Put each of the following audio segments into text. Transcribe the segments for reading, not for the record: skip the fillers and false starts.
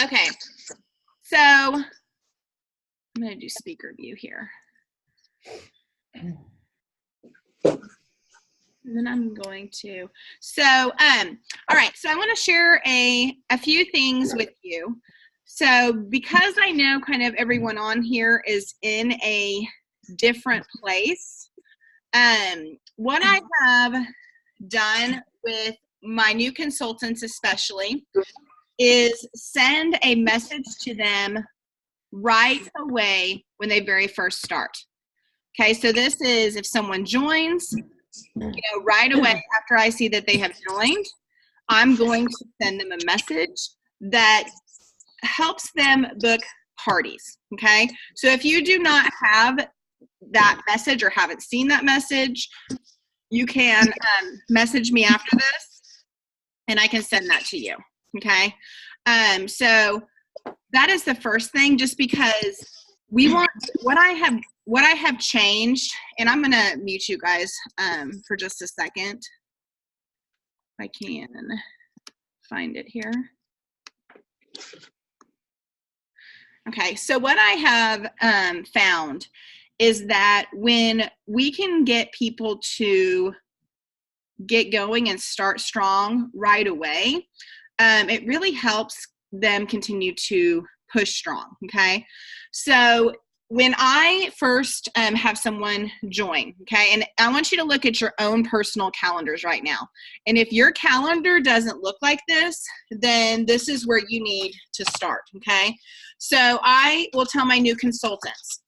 Okay, so I'm going to do speaker view here. And then I'm going to, all right, so I want to share a few things with you. So because I know kind of everyone on here is in a different place, what I have done with my new consultants especially is send a message to them right away when they very first start. Okay, so this is if someone joins, right away after I see that they have joined, I'm going to send them a message that helps them book parties. Okay, so if you do not have that message or haven't seen that message, you can message me after this and I can send that to you. Okay, so that is the first thing, just because we want what I have changed, and I'm going to mute you guys for just a second. If I can find it here. Okay, so what I have found is that when we can get people to get going and start strong right away, it really helps them continue to push strong. Okay, so when I first have someone join, okay, and I want you to look at your own personal calendars right now. And if your calendar doesn't look like this, then this is where you need to start, okay? So I will tell my new consultants,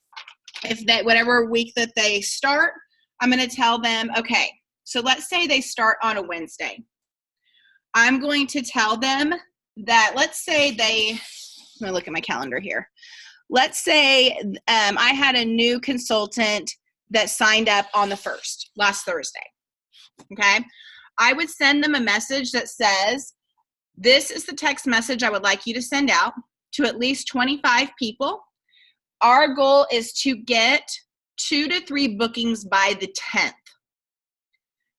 if that whatever week that they start, I'm going to tell them, okay, so let's say they start on a Wednesday. I'm going to tell them that, let's say I'm going to look at my calendar here. Let's say I had a new consultant that signed up on the 1st, last Thursday, okay? I would send them a message that says, this is the text message I would like you to send out to at least 25 people. Our goal is to get 2 to 3 bookings by the 10th.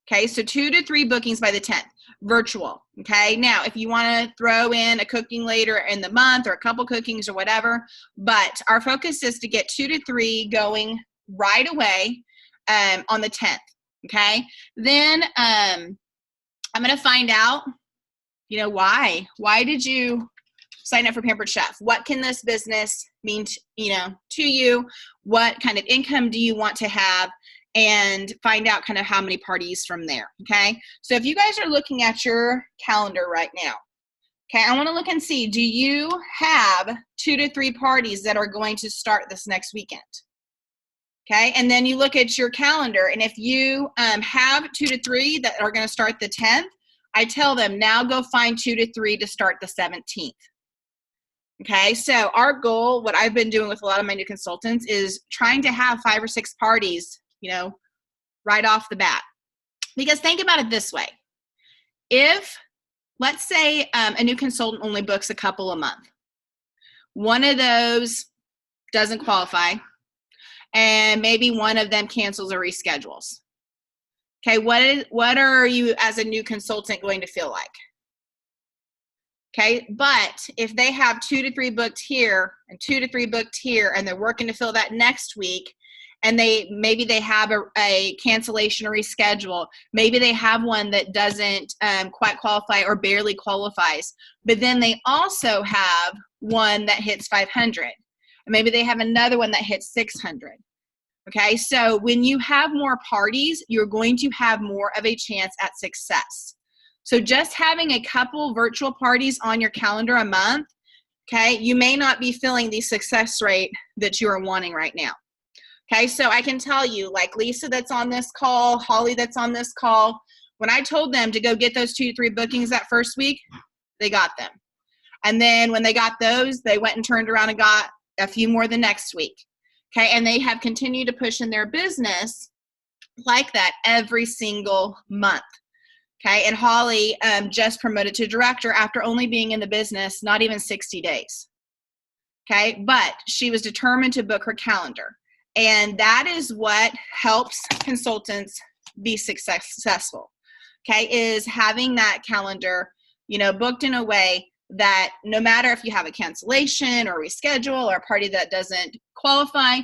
Okay, so 2 to 3 bookings by the 10th, virtual. Okay, now if you want to throw in a cooking later in the month or a couple cookings or whatever, but our focus is to get 2 to 3 going right away on the 10th. Okay, then I'm going to find out, why did you sign up for Pampered Chef? What can this business mean to you? What kind of income do you want to have? And find out kind of how many parties from there, okay? So if you guys are looking at your calendar right now, okay, I want to look and see, do you have 2 to 3 parties that are going to start this next weekend? Okay, and then you look at your calendar, and if you have 2 to 3 that are going to start the 10th, I tell them, now go find 2 to 3 to start the 17th. Okay, so our goal, what I've been doing with a lot of my new consultants, is trying to have 5 or 6 parties right off the bat. Because think about it this way. If, let's say, a new consultant only books a couple a month, one of those doesn't qualify, and maybe one of them cancels or reschedules. Okay, what are you as a new consultant going to feel like? Okay, but if they have 2 to 3 booked here and 2 to 3 booked here, and they're working to fill that next week, and maybe they have a cancellation or reschedule. Maybe they have one that doesn't quite qualify or barely qualifies, but then they also have one that hits 500. And maybe they have another one that hits 600. Okay, so when you have more parties, you're going to have more of a chance at success. So just having a couple virtual parties on your calendar a month, okay, you may not be feeling the success rate that you are wanting right now. Okay, so I can tell you, like Lisa that's on this call, Holly that's on this call, when I told them to go get those 2 to 3 bookings that first week, they got them. And then when they got those, they went and turned around and got a few more the next week. Okay, and they have continued to push in their business like that every single month. Okay, and Holly just promoted to director after only being in the business not even 60 days. Okay, but she was determined to book her calendar. And that is what helps consultants be successful, okay, is having that calendar, booked in a way that no matter if you have a cancellation or reschedule or a party that doesn't qualify,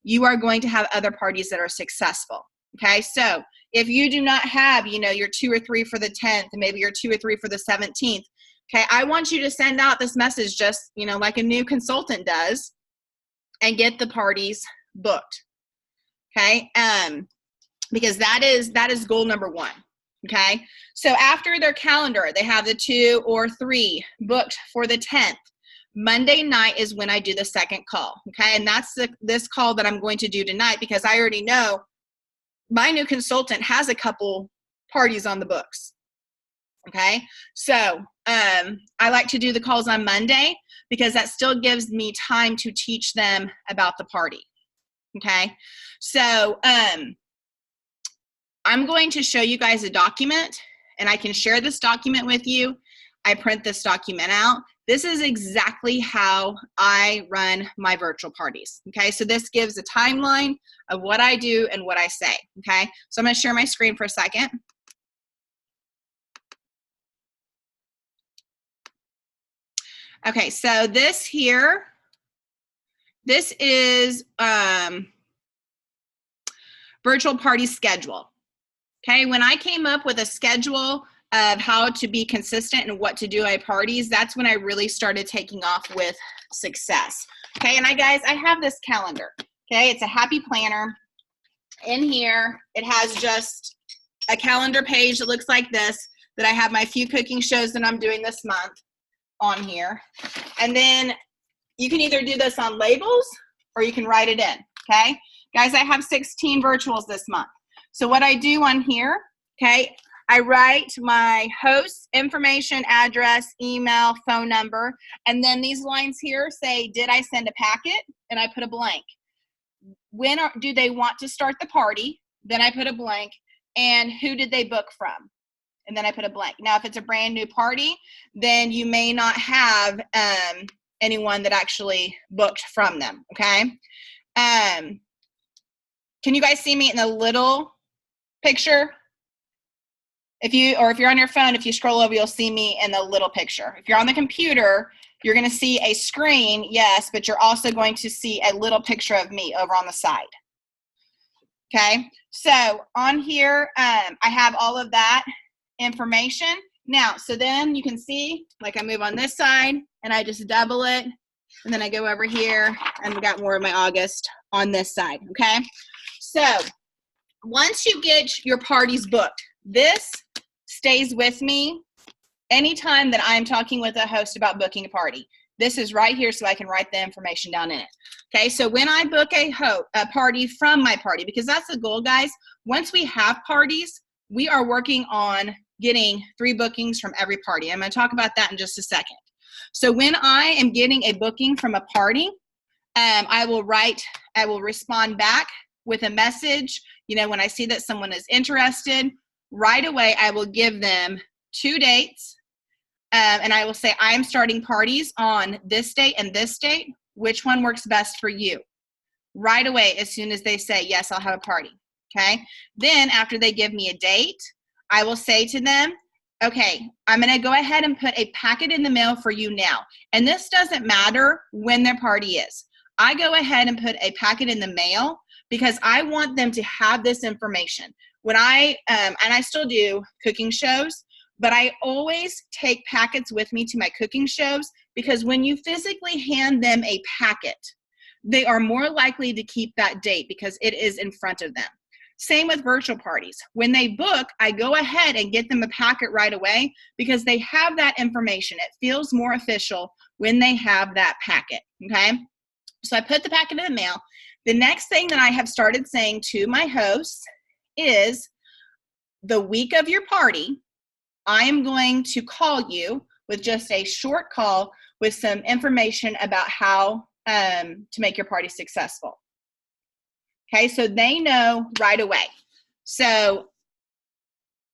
you are going to have other parties that are successful. Okay, so if you do not have, your 2 or 3 for the 10th, and maybe your 2 or 3 for the 17th, okay, I want you to send out this message just, like a new consultant does, and get the parties booked. Okay, because that is goal number 1. Okay, so after their calendar, they have the 2 or 3 booked for the 10th. Monday night is when I do the second call. Okay, and that's this call that I'm going to do tonight, because I already know my new consultant has a couple parties on the books. Okay, so I like to do the calls on Monday because that still gives me time to teach them about the party. Okay, so I'm going to show you guys a document, and I can share this document with you. I print this document out. This is exactly how I run my virtual parties. Okay, so this gives a timeline of what I do and what I say. Okay, so I'm going to share my screen for a second. Okay, so this here, this is virtual party schedule. Okay, when I came up with a schedule of how to be consistent and what to do at parties, that's when I really started taking off with success. Okay, and guys, I have this calendar. Okay, it's a happy planner. In here, it has just a calendar page that looks like this, that I have my few cooking shows that I'm doing this month on here. And then you can either do this on labels or you can write it in. Okay, guys, I have 16 virtuals this month. So what I do on here, okay, I write my host information, address, email, phone number, and then these lines here say, did I send a packet? And I put a blank. When do they want to start the party? Then I put a blank. And who did they book from? And then I put a blank. Now, if it's a brand new party, then you may not have anyone that actually booked from them, okay? Can you guys see me in the little picture? If you're on your phone, if you scroll over, you'll see me in the little picture. If you're on the computer, you're going to see a screen, yes, but you're also going to see a little picture of me over on the side. Okay, so on here, I have all of that information. Now, so then you can see, like I move on this side, and I just double it, and then I go over here, and we got more of my August on this side, okay? So once you get your parties booked, this stays with me anytime that I'm talking with a host about booking a party. This is right here so I can write the information down in it. Okay, so when I book a party from my party, because that's the goal, guys, once we have parties, we are working on getting 3 bookings from every party. I'm going to talk about that in just a second. So when I am getting a booking from a party, I will respond back with a message. When I see that someone is interested, right away I will give them 2 dates, and I will say, I am starting parties on this date and this date. Which one works best for you? Right away, as soon as they say, yes, I'll have a party, okay? Then after they give me a date, I will say to them, okay, I'm going to go ahead and put a packet in the mail for you now. And this doesn't matter when their party is. I go ahead and put a packet in the mail because I want them to have this information. When and I still do cooking shows, but I always take packets with me to my cooking shows, because when you physically hand them a packet, they are more likely to keep that date because it is in front of them. Same with virtual parties. When they book, I go ahead and get them a packet right away because they have that information. It feels more official when they have that packet, okay? So I put the packet in the mail. The next thing that I have started saying to my hosts is, the week of your party, I am going to call you with just a short call with some information about how to make your party successful. Okay, so they know right away. So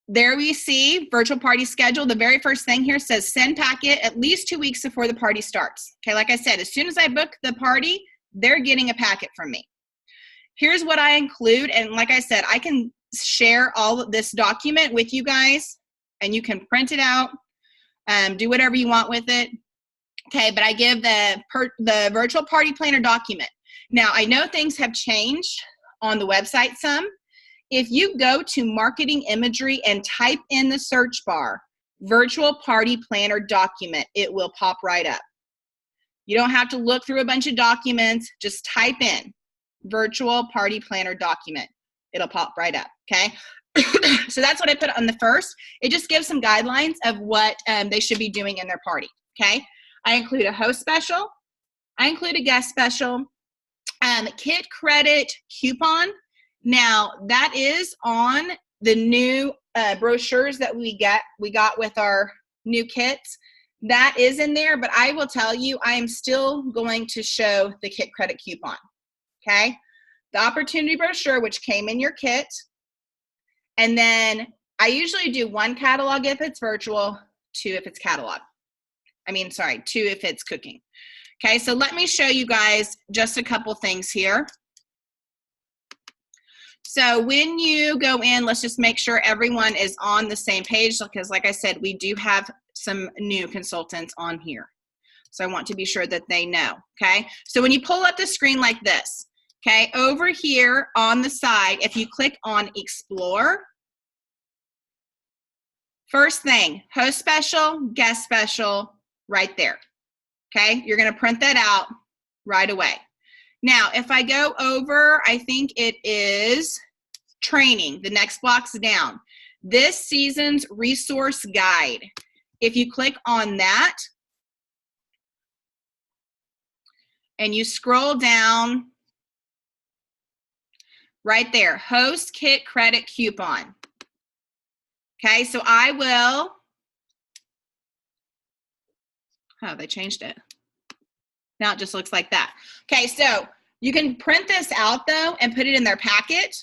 there we see virtual party schedule. The very first thing here says send packet at least 2 weeks before the party starts. Okay, like I said, as soon as I book the party, they're getting a packet from me. Here's what I include, and like I said, I can share all of this document with you guys, and you can print it out. Do whatever you want with it. Okay, but I give the virtual party planner document. Now, I know things have changed on the website some. If you go to marketing imagery and type in the search bar, virtual party planner document, it will pop right up. You don't have to look through a bunch of documents. Just type in virtual party planner document. It'll pop right up, okay? So that's what I put on the first. It just gives some guidelines of what they should be doing in their party, okay? I include a host special. I include a guest special. Kit credit coupon. Now, that is on the new brochures that we got with our new kits. That is in there, but I will tell you, I am still going to show the kit credit coupon, okay? The opportunity brochure, which came in your kit, and then I usually do 1 catalog if it's virtual, 2 if it's catalog. 2 if it's cooking. Okay, so let me show you guys just a couple things here. So when you go in, let's just make sure everyone is on the same page, because like I said, we do have some new consultants on here. So I want to be sure that they know, okay? So when you pull up the screen like this, okay, over here on the side, if you click on Explore, first thing, host special, guest special, right there, okay? You're gonna print that out right away. Now, if I go over, I think it is training, the next box down, this season's resource guide. If you click on that and you scroll down right there, host kit credit coupon. Okay, so I will, oh, they changed it. Now it just looks like that. Okay, so you can print this out though and put it in their packet.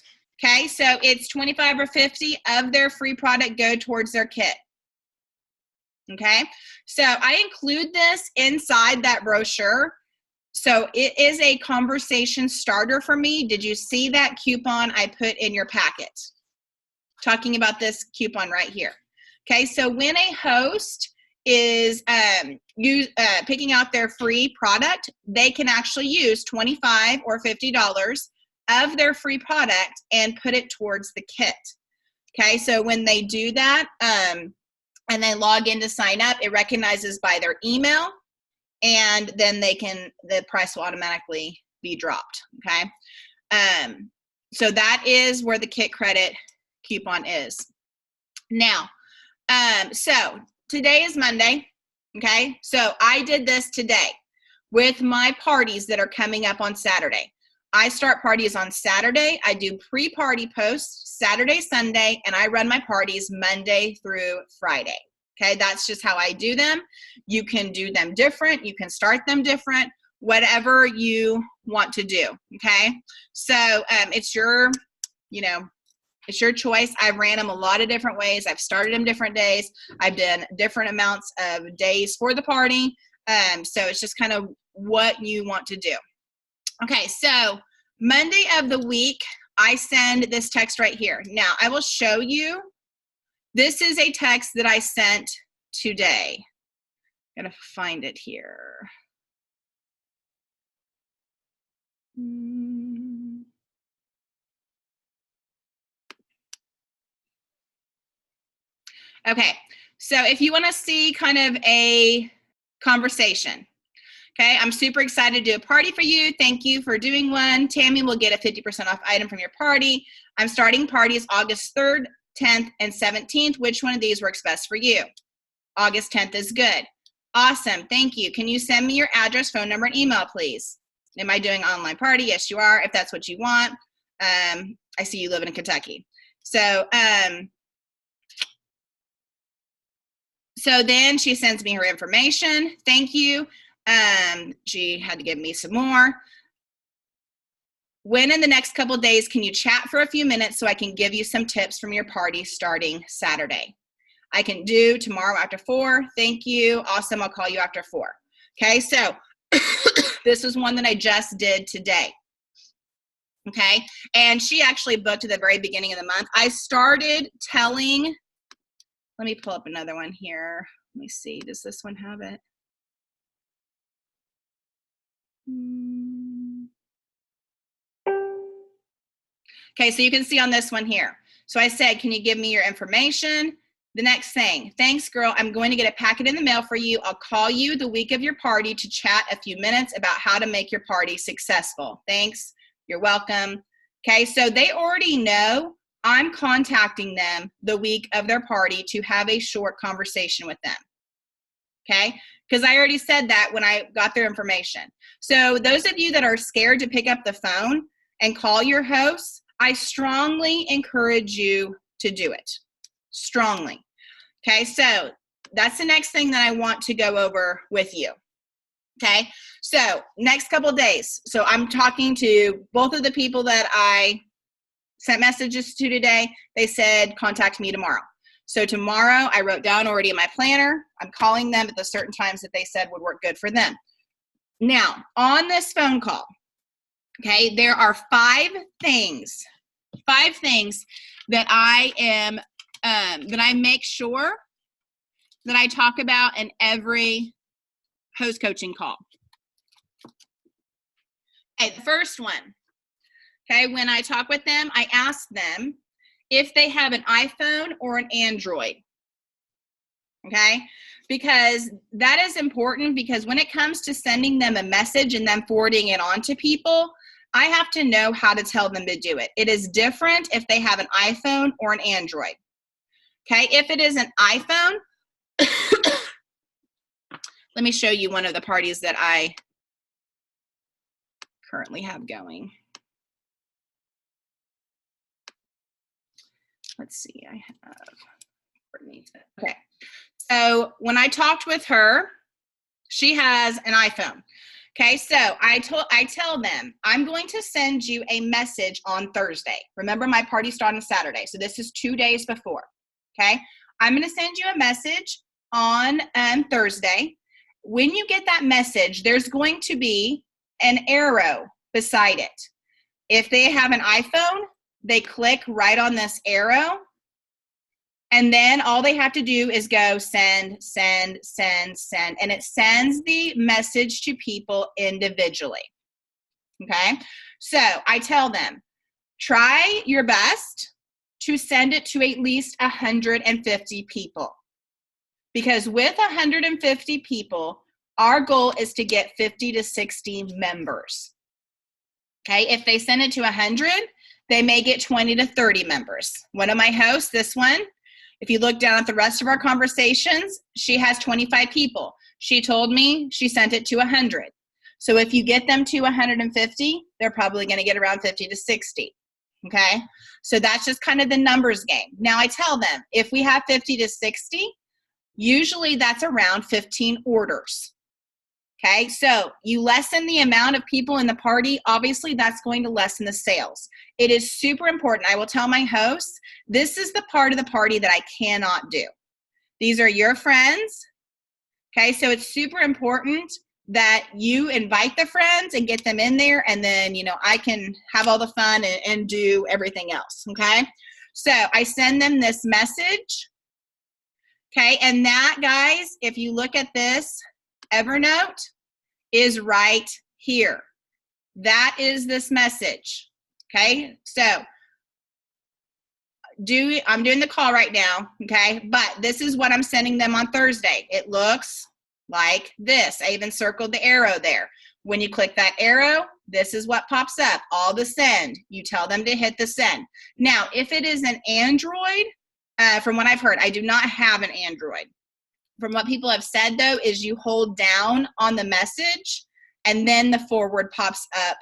Okay, so it's 25 or 50 of their free product go towards their kit. Okay, so I include this inside that brochure. So it is a conversation starter for me. Did you see that coupon I put in your packet? Talking about this coupon right here. Okay, so when a host is picking out their free product, they can actually use $25 or $50 of their free product and put it towards the kit. Okay, so when they do that and they log in to sign up, it recognizes by their email, and then the price will automatically be dropped, okay? So that is where the kit credit coupon is. Now, so today is Monday, okay? So I did this today with my parties that are coming up on Saturday. I start parties on Saturday. I do pre-party posts Saturday, Sunday, and I run my parties Monday through Friday. Okay, that's just how I do them. You can do them different. You can start them different, whatever you want to do, okay? So it's your, it's your choice. I've ran them a lot of different ways. I've started them different days. I've done different amounts of days for the party. So it's just kind of what you want to do. Okay, so Monday of the week, I send this text right here. Now, I will show you. This is a text that I sent today. I'm gonna find it here. Okay, so if you wanna see kind of a conversation, okay, I'm super excited to do a party for you. Thank you for doing one. Tammy will get a 50% off item from your party. I'm starting parties August 3rd, 10th, and 17th. Which one of these works best for you? August 10th is good. Awesome, thank you. Can you send me your address, phone number, and email, please? Am I doing online party? Yes, you are, if that's what you want. I see you live in Kentucky. So, so then she sends me her information. Thank you. She had to give me some more. When in the next couple of days can you chat for a few minutes so I can give you some tips from your party starting Saturday? I can do tomorrow after 4. Thank you. Awesome. I'll call you after 4. Okay, so this is one that I just did today. Okay, and she actually booked at the very beginning of the month. I started telling, let me pull up another one here. Let me see. Does this one have it? Okay, so you can see on this one here. So I said, can you give me your information? The next thing, thanks girl, I'm going to get a packet in the mail for you. I'll call you the week of your party to chat a few minutes about how to make your party successful. Thanks, you're welcome. Okay, so they already know I'm contacting them the week of their party to have a short conversation with them. Okay, because I already said that when I got their information. So those of you that are scared to pick up the phone and call your hosts, I strongly encourage you to do it. Strongly. Okay, so that's the next thing that I want to go over with you. Okay, so next couple of days. So I'm talking to both of the people that I sent messages to today. They said, contact me tomorrow. So tomorrow I wrote down already in my planner, I'm calling them at the certain times that they said would work good for them. Now, on this phone call, okay, there are 5 things that I am, that I make sure that I talk about in every host coaching call. Okay, the first one, okay, when I talk with them, I ask them if they have an iPhone or an Android, okay? Because that is important, because when it comes to sending them a message and them forwarding it on to people, I have to know how to tell them to do it. It is different if they have an iPhone or an Android. Okay, if it is an iPhone, let me show you one of the parties that I currently have going. Let's see, I have, okay. So when I talked with her, she has an iPhone. Okay, so I tell them, I'm going to send you a message on Thursday. Remember, my party started on Saturday, so this is 2 days before. Okay, I'm going to send you a message on Thursday. When you get that message, there's going to be an arrow beside it. If they have an iPhone, they click right on this arrow, and then all they have to do is go send, send, send, send, and it sends the message to people individually. Okay, so I tell them, try your best to send it to at least 150 people. Because with 150 people, our goal is to get 50 to 60 members. Okay, if they send it to 100, they may get 20 to 30 members. One of my hosts, this one, if you look down at the rest of our conversations, she has 25 people. She told me she sent it to 100. So if you get them to 150, they're probably going to get around 50 to 60. Okay, so that's just kind of the numbers game. Now I tell them, if we have 50 to 60, usually that's around 15 orders. Okay, so you lessen the amount of people in the party, obviously that's going to lessen the sales. It is super important. I will tell my hosts, this is the part of the party that I cannot do. These are your friends. Okay, so it's super important that you invite the friends and get them in there, and then, you know, I can have all the fun and do everything else. Okay, so I send them this message. Okay, and that, guys, if you look at this, Evernote is right here. That is this message. Okay, so I'm doing the call right now, okay, but this is what I'm sending them on Thursday. It looks like this. I even circled the arrow there. When you click that arrow, this is what pops up, all the send. You tell them to hit the send. Now, if it is an Android, from what I've heard, I do not have an Android. From what people have said, though, is you hold down on the message, and then the forward pops up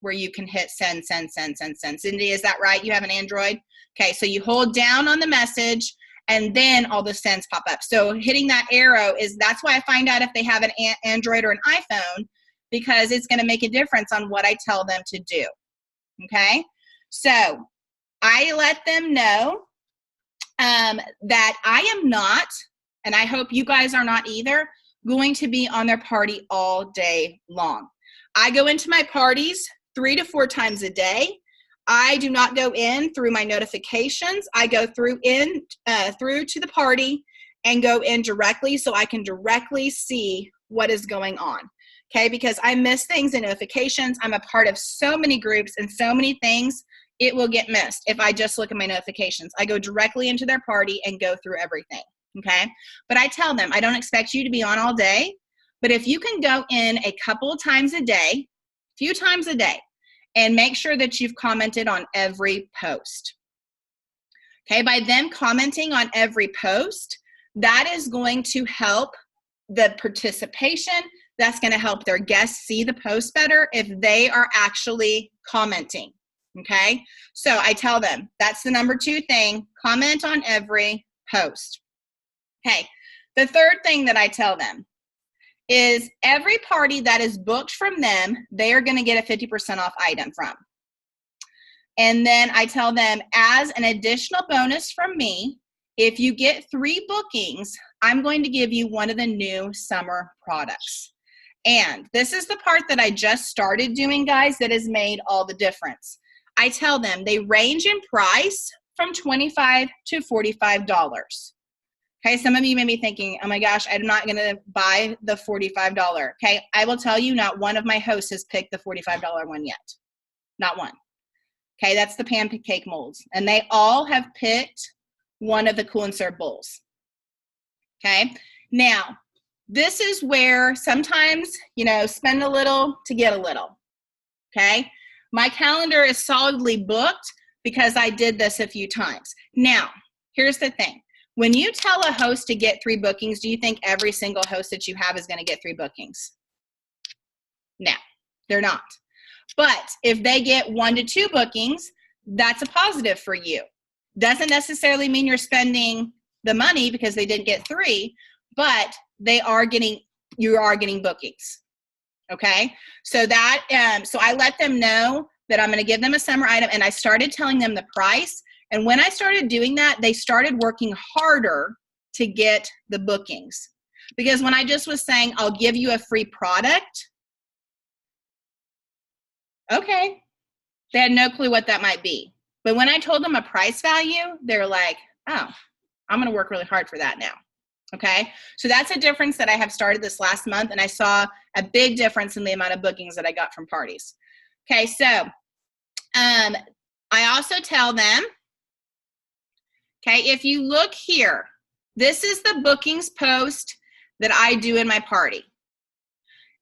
where you can hit send, send, send, send, send. Cindy, is that right? You have an Android? Okay, so you hold down on the message, and then all the sends pop up. So hitting that arrow that's why I find out if they have an Android or an iPhone, because it's going to make a difference on what I tell them to do. Okay, so I let them know that I am not, and I hope you guys are not either, going to be on their party all day long. I go into my parties 3 to 4 times a day. I do not go in through my notifications. I go through to the party, and go in directly so I can directly see what is going on. Okay, because I miss things in notifications. I'm a part of so many groups and so many things, it will get missed if I just look at my notifications. I go directly into their party and go through everything, okay? But I tell them, I don't expect you to be on all day, but if you can go in a couple of times a day, few times a day, and make sure that you've commented on every post. Okay, by them commenting on every post, that is going to help the participation. That's going to help their guests see the post better if they are actually commenting. Okay, so I tell them that's the number 2 thing, comment on every post. Okay, the third thing that I tell them is every party that is booked from them, they are going to get a 50% off item from. And then I tell them, as an additional bonus from me, if you get 3 bookings, I'm going to give you one of the new summer products. And this is the part that I just started doing, guys, that has made all the difference. I tell them they range in price from $25 to $45. Okay, some of you may be thinking, oh my gosh, I'm not going to buy the $45. Okay, I will tell you, not one of my hosts has picked the $45 one yet. Not one. Okay, that's the pancake molds. And they all have picked one of the Cool and Serve bowls. Okay, now, this is where sometimes, spend a little to get a little. Okay, my calendar is solidly booked because I did this a few times. Now, here's the thing. When you tell a host to get 3 bookings, do you think every single host that you have is going to get 3 bookings? No, they're not. But if they get 1 to 2 bookings, that's a positive for you. Doesn't necessarily mean you're spending the money because they didn't get 3, but you are getting bookings. Okay, so so I let them know that I'm going to give them a summer item, and I started telling them the price. And when I started doing that, they started working harder to get the bookings. Because when I just was saying, I'll give you a free product, okay, they had no clue what that might be. But when I told them a price value, they're like, oh, I'm going to work really hard for that now. Okay, so that's a difference that I have started this last month, and I saw a big difference in the amount of bookings that I got from parties. Okay, so I also tell them, okay, if you look here, this is the bookings post that I do in my party.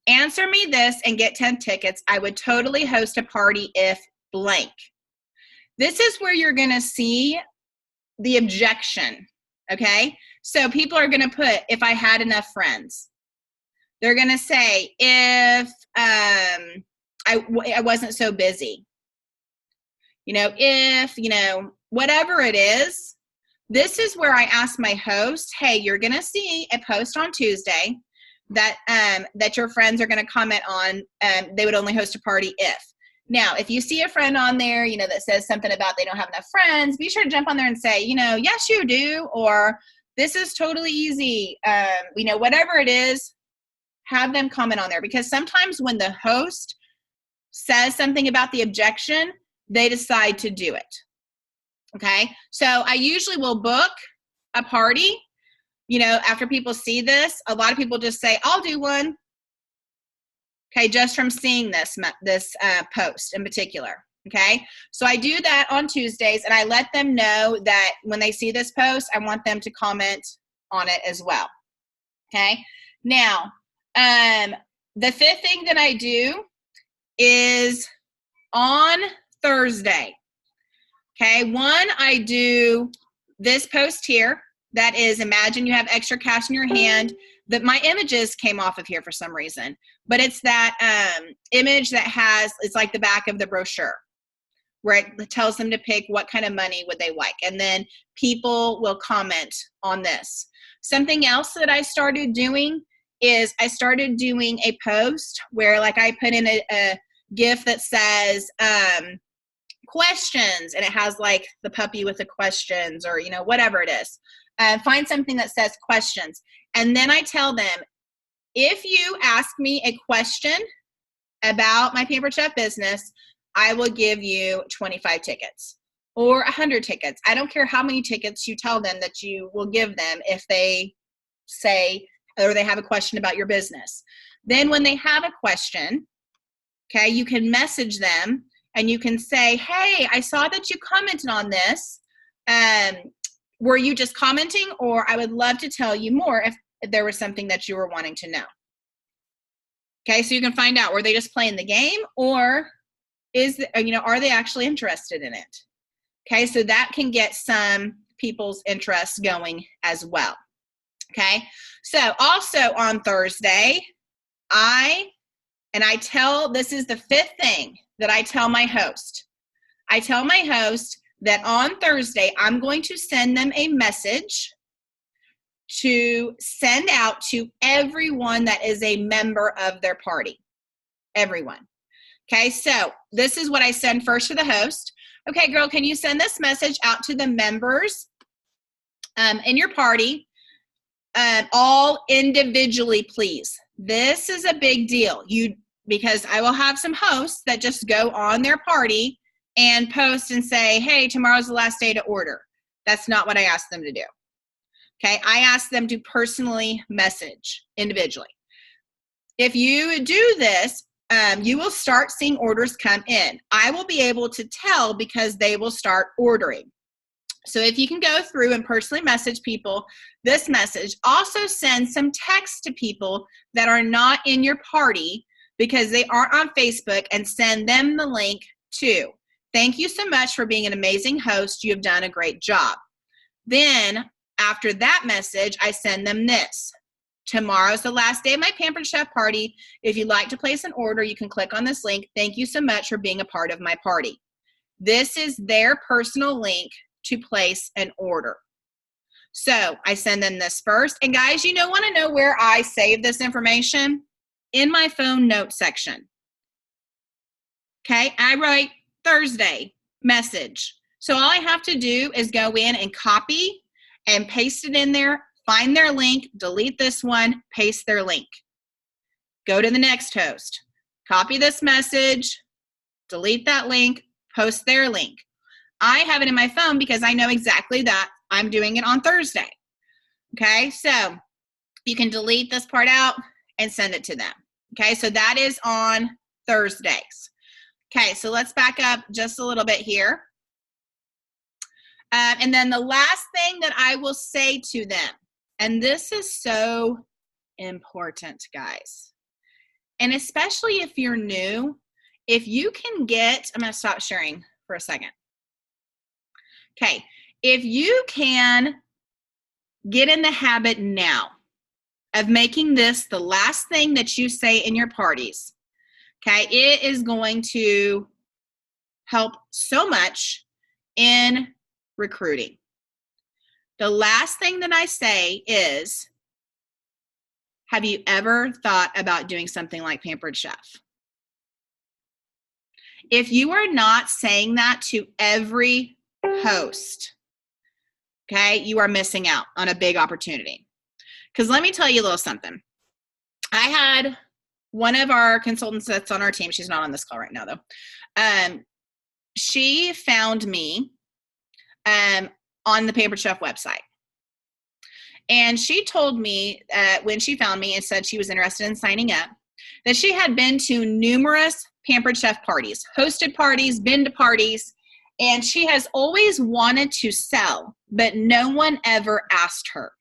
Answer me this and get 10 tickets. I would totally host a party if blank. This is where you're going to see the objection, okay? So people are going to put, if I had enough friends. They're going to say, if I wasn't so busy. If, whatever it is, this is where I ask my host, hey, you're going to see a post on Tuesday that your friends are going to comment on. They would only host a party if. Now, if you see a friend on there, that says something about they don't have enough friends, be sure to jump on there and say, yes, you do, or this is totally easy. Whatever it is, have them comment on there, because sometimes when the host says something about the objection, they decide to do it. Okay, so I usually will book a party. After people see this, a lot of people just say, I'll do one. Okay, just from seeing this post in particular. Okay, so I do that on Tuesdays, and I let them know that when they see this post, I want them to comment on it as well. Okay, now, the 5th thing that I do is on Thursday. Okay, I do this post here. That is, imagine you have extra cash in your hand. That my images came off of here for some reason, but it's that image that it's like the back of the brochure, where it tells them to pick what kind of money would they like, and then people will comment on this. Something else that I started doing is I started doing a post where, like, I put in a GIF that says questions, and it has like the puppy with the questions, or whatever it is. Find something that says questions, and then I tell them, if you ask me a question about my Pampered Chef business, I will give you 25 tickets. or 100 tickets. I don't care how many tickets you tell them that you will give them if they say, or they have a question about your business. Then when they have a question, okay, you can message them and you can say, hey, I saw that you commented on this. Were you just commenting, or I would love to tell you more if there was something that you were wanting to know. Okay, so you can find out, were they just playing the game, or are they actually interested in it? Okay, so that can get some people's interest going as well. Okay, so also on Thursday, this is the fifth thing that I tell my host. I tell my host that on Thursday, I'm going to send them a message to send out to everyone that is a member of their party. Everyone. Okay, so this is what I send first to the host. Okay, girl, can you send this message out to the members in your party, all individually, please? This is a big deal. Because I will have some hosts that just go on their party and post and say, hey, tomorrow's the last day to order. That's not what I asked them to do. Okay, I asked them to personally message individually. If you do this, you will start seeing orders come in. I will be able to tell because they will start ordering. So if you can go through and personally message people this message, also send some text to people that are not in your party because they aren't on Facebook, and send them the link too. Thank you so much for being an amazing host. You have done a great job. Then after that message, I send them this. Tomorrow's the last day of my Pampered Chef party. If you'd like to place an order, you can click on this link. Thank you so much for being a part of my party. This is their personal link to place an order. So I send them this first. And guys, want to know where I save this information? In my phone note section. Okay, I write Thursday message. So all I have to do is go in and copy and paste it in there, find their link, delete this one, paste their link. Go to the next host, copy this message, delete that link, post their link. I have it in my phone because I know exactly that I'm doing it on Thursday. Okay, so you can delete this part out and send it to them. Okay, so that is on Thursdays. Okay, so let's back up just a little bit here. And then the last thing that I will say to them, and this is so important, guys, and especially if you're new, if you can get, I'm going to stop sharing for a second. Okay, if you can get in the habit now of making this the last thing that you say in your parties, okay, it is going to help so much in recruiting. The last thing that I say is, have you ever thought about doing something like Pampered Chef? If you are not saying that to every host, okay, you are missing out on a big opportunity. Because let me tell you a little something. I had one of our consultants that's on our team. She's not on this call right now, though. She found me on the Pampered Chef website. And she told me when she found me and said she was interested in signing up, that she had been to numerous Pampered Chef parties, hosted parties, been to parties, and she has always wanted to sell, but no one ever asked her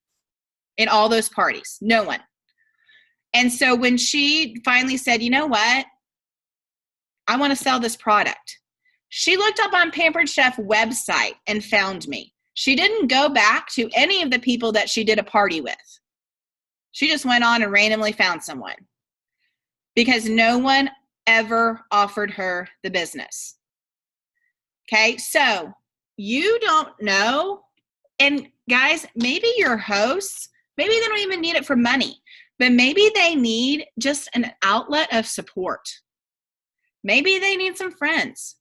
in all those parties. No one. And so when she finally said, you know what, I want to sell this product, she looked up on Pampered Chef website and found me. She didn't go back to any of the people that she did a party with. She just went on and randomly found someone because no one ever offered her the business. Okay, so you don't know. And guys, maybe your hosts, maybe they don't even need it for money, but maybe they need just an outlet of support. Maybe they need some friends.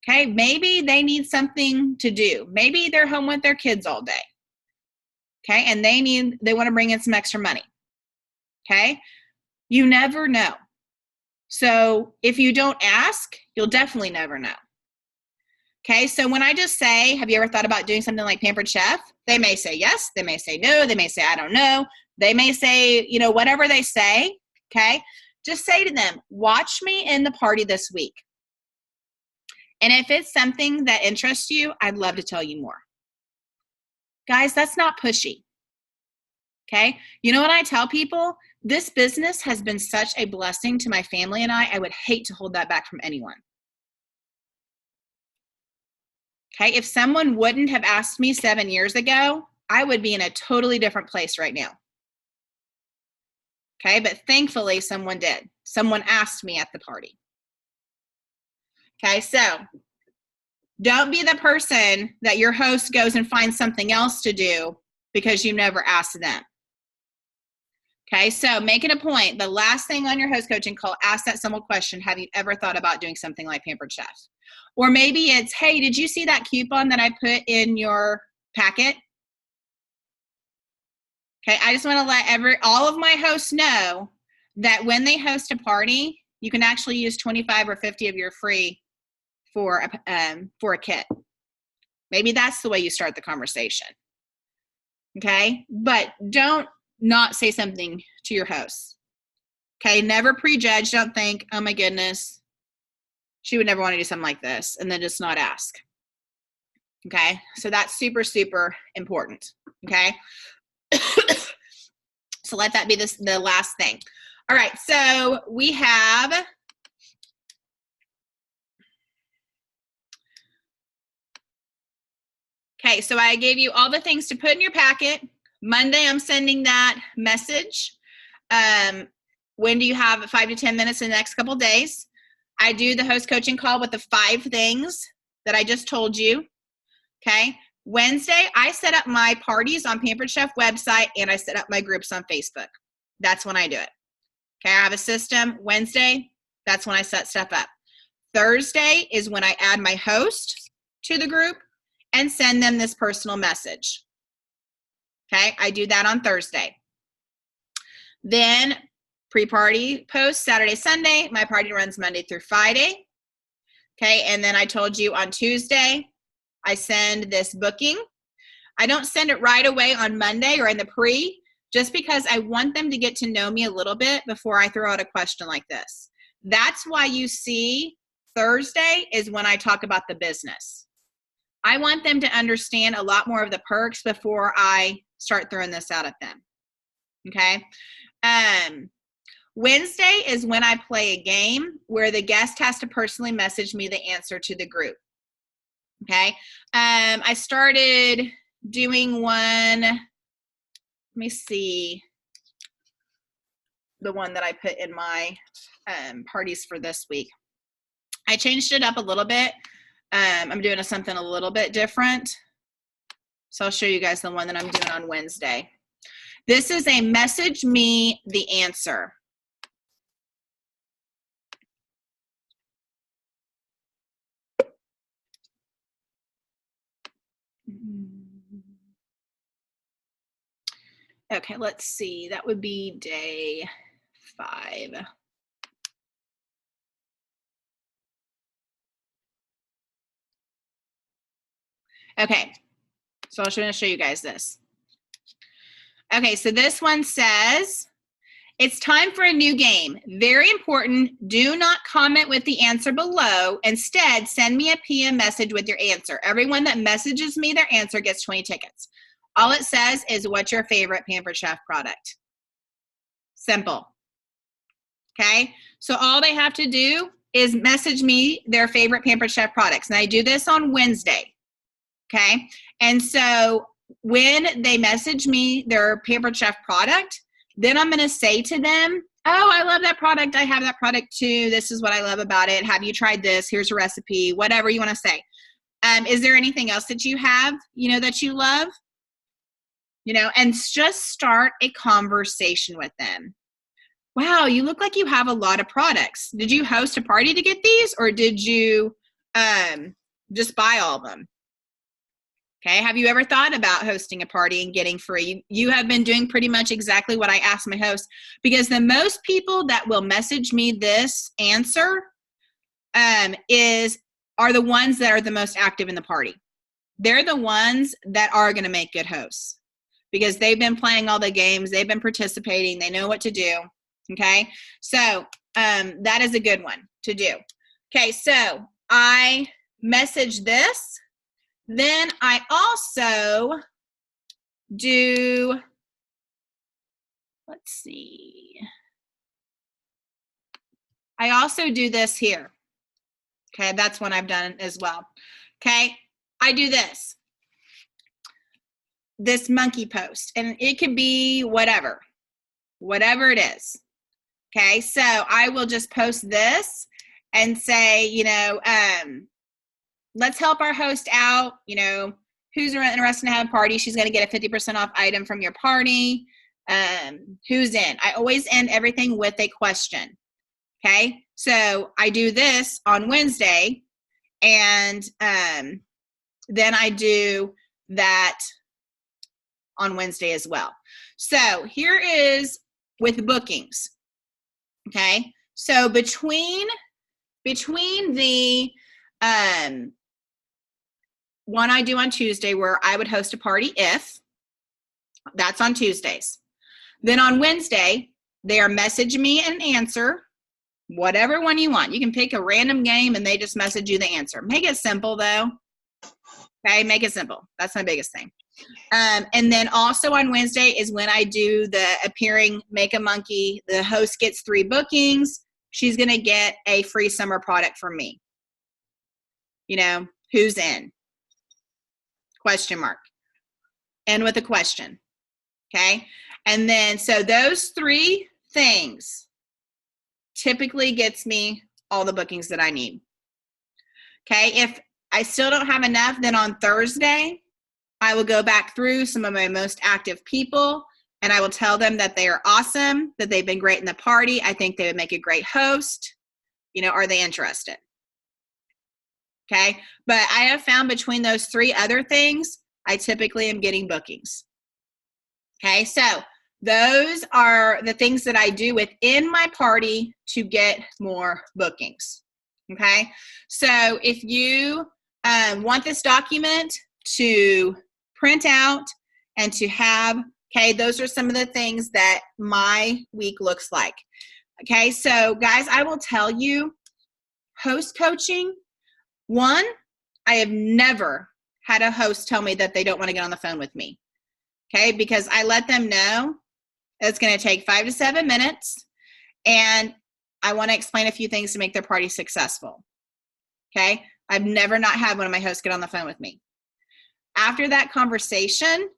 Okay, maybe they need something to do. Maybe they're home with their kids all day. Okay, and they want to bring in some extra money. Okay, you never know. So if you don't ask, you'll definitely never know. Okay, so when I just say, have you ever thought about doing something like Pampered Chef? They may say yes, they may say no, they may say I don't know, they may say, you know, whatever they say, okay? Just say to them, watch me in the party this week. And if it's something that interests you, I'd love to tell you more. Guys, that's not pushy, okay? You know what I tell people? This business has been such a blessing to my family and I would hate to hold that back from anyone. Okay, if someone wouldn't have asked me 7 years ago, I would be in a totally different place right now. Okay, but thankfully someone did. Someone asked me at the party. Okay, so don't be the person that your host goes and finds something else to do because you never asked them. Okay, so make it a point. The last thing on your host coaching call, ask that simple question, have you ever thought about doing something like Pampered Chef? Or maybe it's, hey, did you see that coupon that I put in your packet? Okay, I just want to let all of my hosts know that when they host a party, you can actually use 25 or 50 of your free for a kit. Maybe that's the way you start the conversation. Okay, but don't not say something to your hosts. Okay, never prejudge. Don't think, oh my goodness, she would never want to do something like this, and then just not ask. Okay, so that's super, super important. Okay, so let that be the last thing. All right, so we have okay, so I gave you all the things to put in your packet. Monday, I'm sending that message. When do you have 5 to 10 minutes in the next couple of days? I do the host coaching call with the 5 things that I just told you. Okay. Wednesday, I set up my parties on Pampered Chef website and I set up my groups on Facebook. That's when I do it. Okay. I have a system. Wednesday, that's when I set stuff up. Thursday is when I add my host to the group and send them this personal message. Okay. I do that on Thursday. Then pre-party post Saturday, Sunday. My party runs Monday through Friday. Okay. And then I told you on Tuesday, I send this booking. I don't send it right away on Monday or in the pre, just because I want them to get to know me a little bit before I throw out a question like this. That's why you see Thursday is when I talk about the business. I want them to understand a lot more of the perks before I start throwing this out at them. Okay. Wednesday is when I play a game where the guest has to personally message me the answer to the group. Okay. I started doing one. Let me see the one that I put in my parties for this week. I changed it up a little bit. I'm doing something a little bit different. So I'll show you guys the one that I'm doing on Wednesday. This is a message me the answer. Okay, let's see. That would be day 5. Okay, so I'm going to show you guys this. Okay, so this one says, it's time for a new game. Very important. Do not comment with the answer below. Instead, send me a PM message with your answer. Everyone that messages me their answer gets 20 tickets. All it says is, what's your favorite Pampered Chef product? Simple. Okay, so all they have to do is message me their favorite Pampered Chef products. And I do this on Wednesday. Okay, and so when they message me their Pampered Chef product, then I'm going to say to them, oh, I love that product. I have that product too. This is what I love about it. Have you tried this? Here's a recipe, whatever you want to say. Is there anything else that you have, that you love? And just start a conversation with them. Wow, you look like you have a lot of products. Did you host a party to get these, or did you just buy all of them? Okay, have you ever thought about hosting a party and getting free? You have been doing pretty much exactly what I asked my host, because the most people that will message me this answer is are the ones that are the most active in the party. They're the ones that are going to make good hosts because they've been playing all the games. They've been participating. They know what to do. Okay. So that is a good one to do. Okay. So I message this. Then I also do, let's see. I also do this here. Okay, that's one I've done as well. Okay, I do this monkey post, and it could be whatever it is. Okay, so I will just post this and say, you know, let's help our host out. You know, who's interested in having a party? She's going to get a 50% off item from your party. Who's in? I always end everything with a question. Okay, so I do this on Wednesday, and then I do that on Wednesday as well. So here is with bookings. Okay, so between the one I do on Tuesday where I would host a party if, that's on Tuesdays. Then on Wednesday, they are message me an answer. Whatever one you want. You can pick a random game and they just message you the answer. Make it simple though. Okay, make it simple. That's my biggest thing. And then also on Wednesday is when I do the appearing Make a Monkey. The host gets 3 bookings. She's going to get a free summer product from me. You know, who's in? Question mark. End with a question. Okay. And then, so those 3 things typically gets me all the bookings that I need. Okay, if I still don't have enough, then on Thursday, I will go back through some of my most active people and I will tell them that they are awesome, that they've been great in the party. I think they would make a great host. You know, are they interested? Okay, but I have found between those 3 other things, I typically am getting bookings. Okay, so those are the things that I do within my party to get more bookings. Okay, so if you want this document to print out and to have, okay, those are some of the things that my week looks like. Okay, so guys, I will tell you, host coaching, one, I have never had a host tell me that they don't want to get on the phone with me. Okay, because I let them know it's going to take 5 to 7 minutes, and I want to explain a few things to make their party successful. Okay, I've never not had one of my hosts get on the phone with me. After that conversation,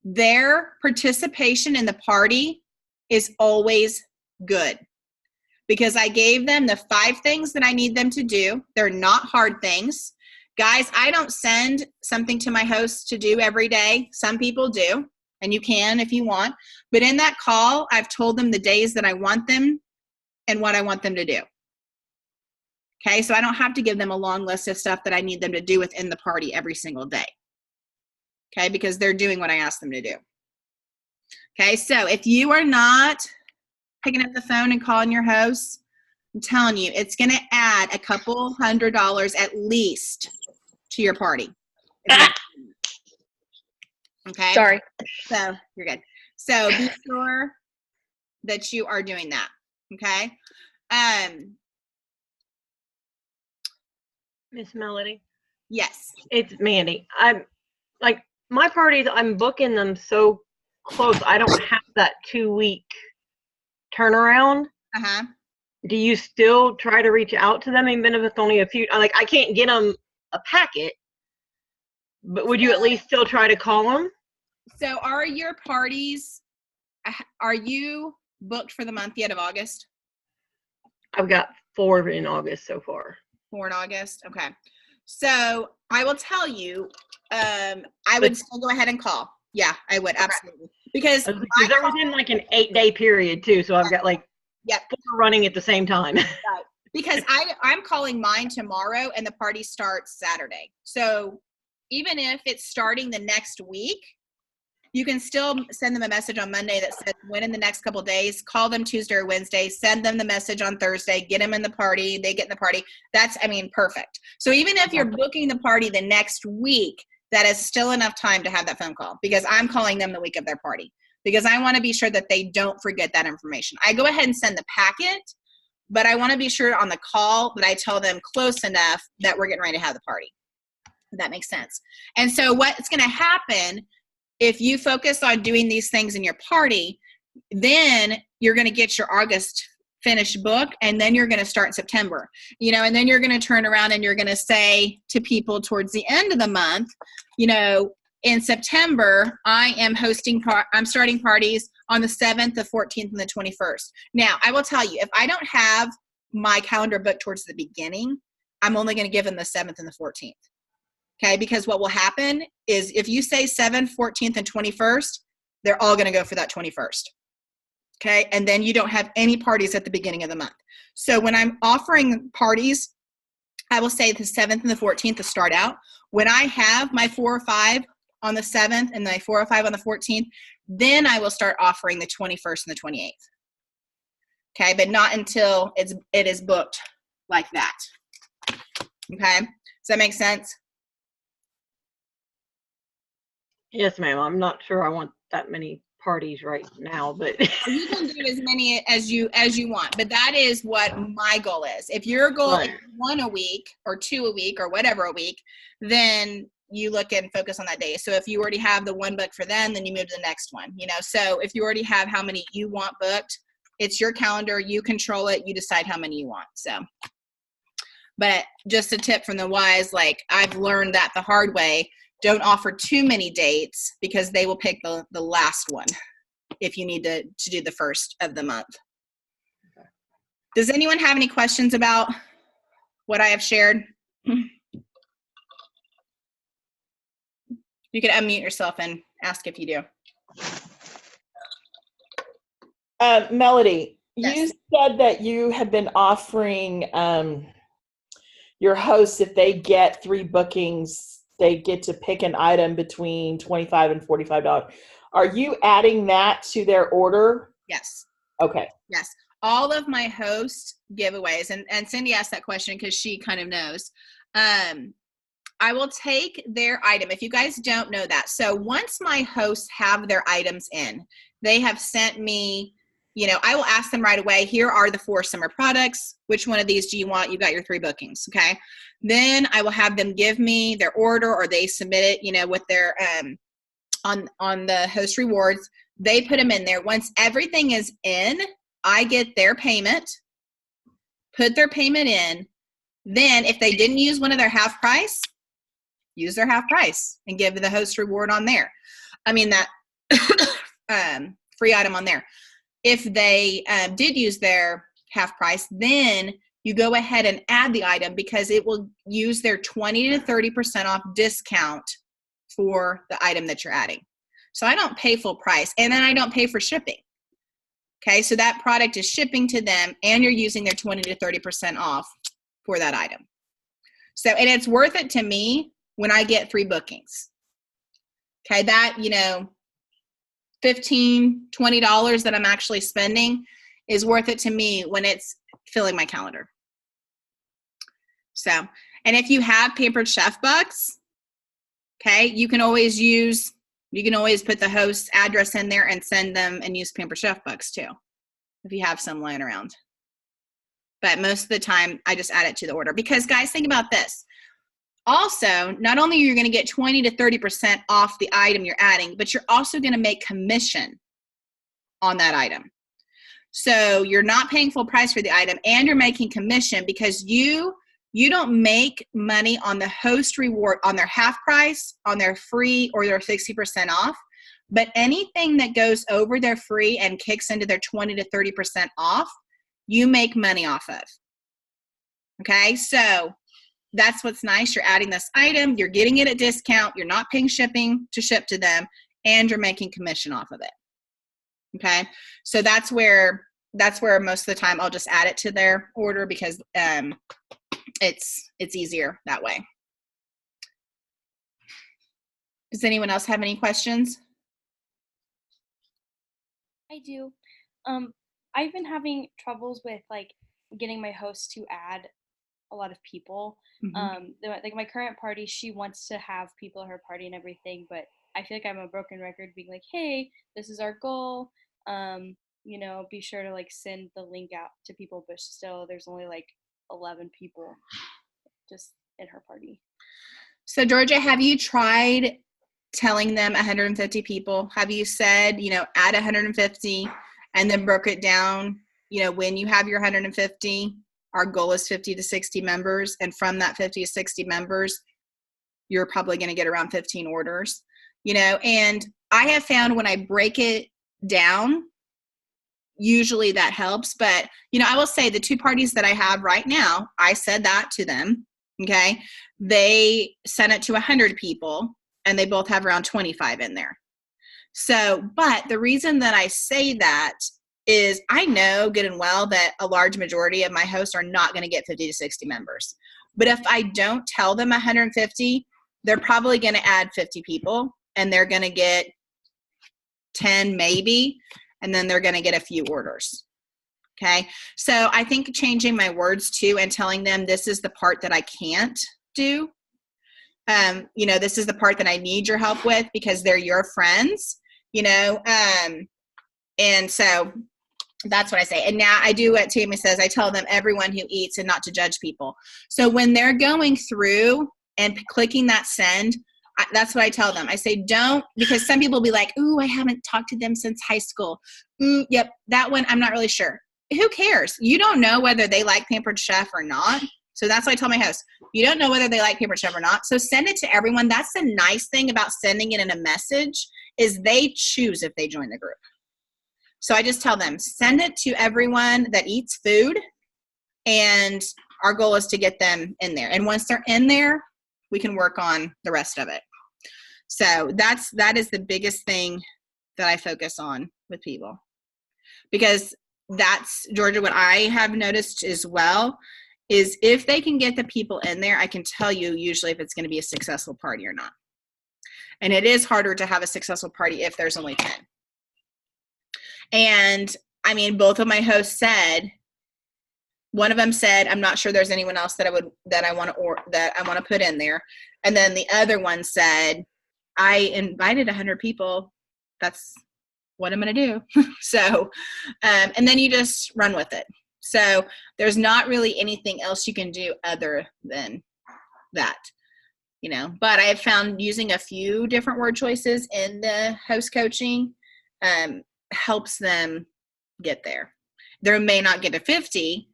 their participation in the party is always good because I gave them the 5 things that I need them to do. They're not hard things. Guys, I don't send something to my hosts to do every day. Some people do. And you can if you want. But in that call, I've told them the days that I want them and what I want them to do. Okay, so I don't have to give them a long list of stuff that I need them to do within the party every single day. Okay, because they're doing what I ask them to do. Okay, so if you are not picking up the phone and calling your hosts, I'm telling you, it's going to add a couple $100 at least to your party. Okay. Sorry. So you're good. So be sure that you are doing that. Okay. Miss Melody. Yes. It's Mandy. I'm like, my parties, I'm booking them so close. I don't have that 2-week turnaround. Uh-huh. Do you still try to reach out to them even if it's only a few? Like, I can't get them a packet, but would you at least still try to call them? So are your parties, are you booked for the month yet of August? I've got 4 in August so far. 4 in August? Okay. So I will tell you, I would still go ahead and call. Yeah, I would, absolutely. Because they're within like an 8-day period too, so I've got like 4 running at the same time. Right. Because I'm calling mine tomorrow and the party starts Saturday. So even if it's starting the next week, you can still send them a message on Monday that says when in the next couple of days, call them Tuesday or Wednesday, send them the message on Thursday, get them in the party, they get in the party. That's, I mean, perfect. So even if you're booking the party the next week, that is still enough time to have that phone call, because I'm calling them the week of their party, because I want to be sure that they don't forget that information. I go ahead and send the packet, but I want to be sure on the call that I tell them close enough that we're getting ready to have the party. If that makes sense. And so what's going to happen if you focus on doing these things in your party, then you're going to get your August finished book, and then you're going to start in September, you know, and then you're going to turn around and you're going to say to people towards the end of the month, you know, in September, I am I'm starting parties on the 7th, the 14th, and the 21st. Now, I will tell you, if I don't have my calendar booked towards the beginning, I'm only going to give them the 7th and the 14th. Okay, because what will happen is if you say 7th, 14th, and 21st, they're all going to go for that 21st. Okay, and then you don't have any parties at the beginning of the month. So when I'm offering parties, I will say the 7th and the 14th to start out. When I have my 4 or 5 on the 7th and my 4 or 5 on the 14th, then I will start offering the 21st and the 28th. Okay, but not until it is booked like that. Okay, does that make sense? Yes, ma'am. I'm not sure I want that many parties right now, but You can do as many as you want, but that is what my goal is. If your goal is 1 a week or 2 a week or whatever a week, then you look and focus on that day. So if you already have the 1 book for them, then you move to the next one, you know. So if you already have how many you want booked, it's your calendar, you control it, you decide how many you want. So, but just a tip from the wise, like I've learned that the hard way, don't offer too many dates, because they will pick the last one if you need to do the first of the month. Okay. Does anyone have any questions about what I have shared? You can unmute yourself and ask if you do. Melody, Yes. You said that you have been offering your hosts, if they get 3 bookings, they get to pick an item between $25 and $45. Are you adding that to their order? Yes. Okay. Yes. All of my host giveaways, and Cindy asked that question because she kind of knows. I will take their item. If you guys don't know that. So once my hosts have their items in, they have sent me, you know, I will ask them right away, here are the 4 summer products. Which one of these do you want? You got your 3 bookings. Okay. Then I will have them give me their order, or they submit it, you know, with their, on the host rewards. They put them in there. Once everything is in, I get their payment, put their payment in. Then if they didn't use one of their half price, use their half price and give the host reward on there. I mean, that free item on there. If they did use their half price, then you go ahead and add the item, because it will use their 20 to 30% off discount for the item that you're adding. So I don't pay full price, and then I don't pay for shipping. Okay, so that product is shipping to them, and you're using their 20 to 30% off for that item. So, and it's worth it to me when I get 3 bookings. Okay, that, you know, $15, $20 that I'm actually spending is worth it to me when it's filling my calendar. So, and if you have Pampered Chef bucks, okay, you can always put the host's address in there and send them and use Pampered Chef bucks too, if you have some laying around. But most of the time, I just add it to the order, because guys, think about this. Also, not only are you going to get 20 to 30% off the item you're adding, but you're also going to make commission on that item. So you're not paying full price for the item, and you're making commission, because you don't make money on the host reward, on their half price, on their free, or their 60% off. But anything that goes over their free and kicks into their 20 to 30% off, you make money off of. Okay, so that's what's nice. You're adding this item, you're getting it at discount, you're not paying shipping to ship to them, and you're making commission off of it. Okay, so that's where most of the time I'll just add it to their order, because it's easier that way. Does anyone else have any questions? I do. I've been having troubles with like getting my host to add a lot of people. Like my current party, she wants to have people at her party and everything, but I feel like I'm a broken record being like, hey, this is our goal. Be sure to like send the link out to people, but still there's only like 11 people just in her party. So Georgia, have you tried telling them 150 people? Have you said, add 150 and then broke it down, when you have your 150, our goal is 50 to 60 members. And from that 50 to 60 members, you're probably going to get around 15 orders, and I have found when I break it down, usually that helps. But, I will say the 2 parties that I have right now, I said that to them. Okay. They sent it to 100 people and they both have around 25 in there. So, but the reason that I say that is I know good and well that a large majority of my hosts are not going to get 50 to 60 members. But if I don't tell them 150, they're probably going to add 50 people and they're going to get 10 maybe, and then they're going to get a few orders. Okay. So I think changing my words too and telling them this is the part that I can't do. This is the part that I need your help with because they're your friends, and so that's what I say. And now I do what Tammy says. I tell them everyone who eats and not to judge people. So when they're going through and clicking that send, that's what I tell them. I say, don't, because some people will be like, ooh, I haven't talked to them since high school. Yep, that one, I'm not really sure. Who cares? You don't know whether they like Pampered Chef or not. So that's what I tell my hosts. You don't know whether they like Pampered Chef or not. So send it to everyone. That's the nice thing about sending it in a message is they choose if they join the group. So I just tell them, send it to everyone that eats food. And our goal is to get them in there. And once they're in there, we can work on the rest of it. So that is the biggest thing that I focus on with people. Because that's, Georgia, what I have noticed as well is if they can get the people in there, I can tell you usually if it's going to be a successful party or not. And it is harder to have a successful party if there's only 10. And I mean, both of my hosts said, one of them said, I'm not sure there's anyone else that I want to put in there. And then the other one said, I invited 100 people. That's what I'm going to do. So, and then you just run with it. So there's not really anything else you can do other than that, but I have found using a few different word choices in the host coaching helps them get there. They may not get to 50,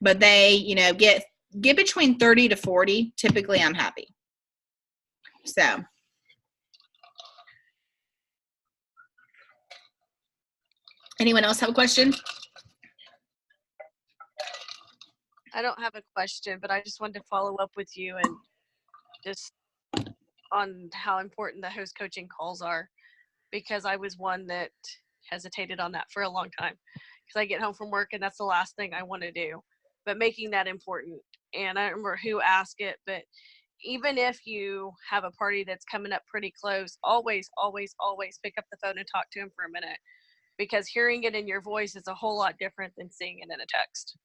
but they, get between 30 to 40. Typically I'm happy. So. Anyone else have a question? I don't have a question, but I just wanted to follow up with you and just on how important the host coaching calls are, because I was one that hesitated on that for a long time because I get home from work and that's the last thing I want to do, but making that important. And I don't remember who asked it, but even if you have a party that's coming up pretty close, always, always, always pick up the phone and talk to him for a minute, because hearing it in your voice is a whole lot different than seeing it in a text.